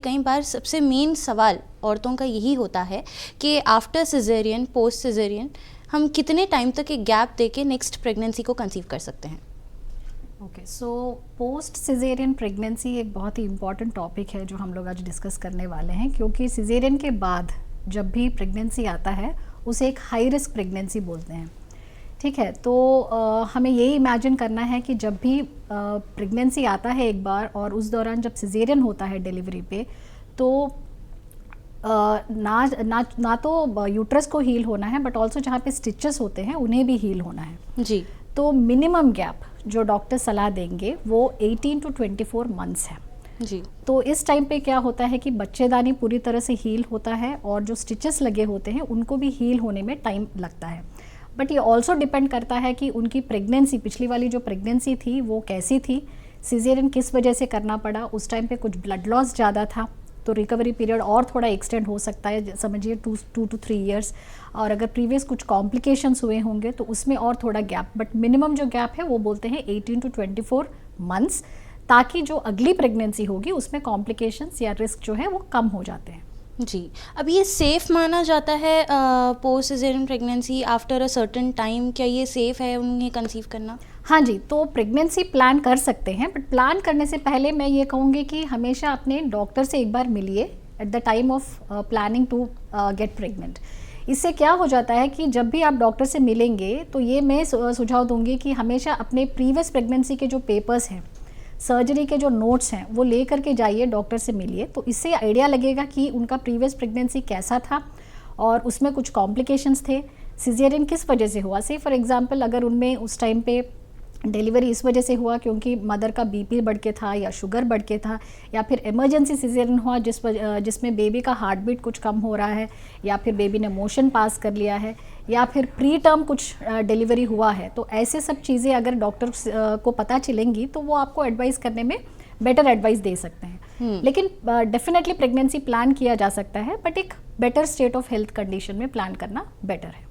कई बार सबसे मेन सवाल औरतों का यही होता है कि आफ्टर सिजेरियन, पोस्ट सिजेरियन हम कितने टाइम तक एक गैप देके नेक्स्ट प्रेगनेंसी को कंसीव कर सकते हैं। Okay, so post caesarean pregnancy एक बहुत ही इम्पॉर्टेंट टॉपिक है जो हम लोग आज डिस्कस करने वाले हैं, क्योंकि सिजेरियन के बाद जब भी प्रेगनेंसी आता है उसे एक हाई रिस्क प्रेगनेंसी बोलते हैं। ठीक है, तो हमें यही इमेजिन करना है कि जब भी प्रेगनेंसी आता है एक बार और उस दौरान जब सिजेरियन होता है डिलीवरी पे, तो ना तो यूट्रस को हील होना है, बट ऑल्सो जहाँ पे स्टिचेस होते हैं उन्हें भी हील होना है जी। तो मिनिमम गैप जो डॉक्टर सलाह देंगे वो 18 to 24 मंथ्स है जी। तो इस टाइम पे क्या होता है कि बच्चेदानी पूरी तरह से हील होता है और जो स्टिचेस लगे होते हैं उनको भी हील होने में टाइम लगता है। बट ये ऑल्सो डिपेंड करता है कि उनकी प्रेगनेंसी, पिछली वाली जो प्रेगनेंसी थी वो कैसी थी, सिजेरियन किस वजह से करना पड़ा, उस टाइम पे कुछ ब्लड लॉस ज़्यादा था तो रिकवरी पीरियड और थोड़ा एक्सटेंड हो सकता है, समझिए 2 to 3 ईयर्स। और अगर प्रीवियस कुछ कॉम्प्लिकेशंस हुए होंगे तो उसमें और थोड़ा गैप, बट मिनिमम जो गैप है वो बोलते हैं 18 to 24 मंथ्स, ताकि जो अगली प्रेगनेंसी होगी उसमें कॉम्प्लिकेशंस या रिस्क जो है वो कम हो जाते हैं। जी। अब ये सेफ़ माना जाता है post caesarean pregnancy after a certain time, क्या ये सेफ़ है उन्हें कंसीव करना? हाँ जी, तो प्रेगनेंसी प्लान कर सकते हैं, बट प्लान करने से पहले मैं ये कहूँगी कि हमेशा अपने डॉक्टर से एक बार मिलिए at the time of planning to get pregnant. इससे क्या हो जाता है कि जब भी आप डॉक्टर से मिलेंगे तो ये मैं सुझाव दूंगी कि हमेशा अपने प्रीवियस प्रेगनेंसी के जो पेपर्स हैं, सर्जरी के जो नोट्स हैं, वो ले करके जाइए, डॉक्टर से मिलिए, तो इससे आइडिया लगेगा कि उनका प्रीवियस प्रेगनेंसी कैसा था और उसमें कुछ कॉम्प्लिकेशंस थे, सिजेरियन किस वजह से हुआ। से फॉर एग्जांपल अगर उनमें उस टाइम पे डिलीवरी इस वजह से हुआ क्योंकि मदर का बीपी बढ़ के था या शुगर बढ़ के था, या फिर इमरजेंसी सिजेरियन हुआ जिसमें बेबी का हार्ट बीट कुछ कम हो रहा है, या फिर बेबी ने मोशन पास कर लिया है, या फिर प्री टर्म कुछ डिलीवरी हुआ है, तो ऐसे सब चीज़ें अगर डॉक्टर को पता चलेंगी तो वो आपको एडवाइस करने में बेटर एडवाइस दे सकते हैं। लेकिन डेफिनेटली प्रेगनेंसी प्लान किया जा सकता है, बट एक better state of health condition में प्लान करना बेटर है।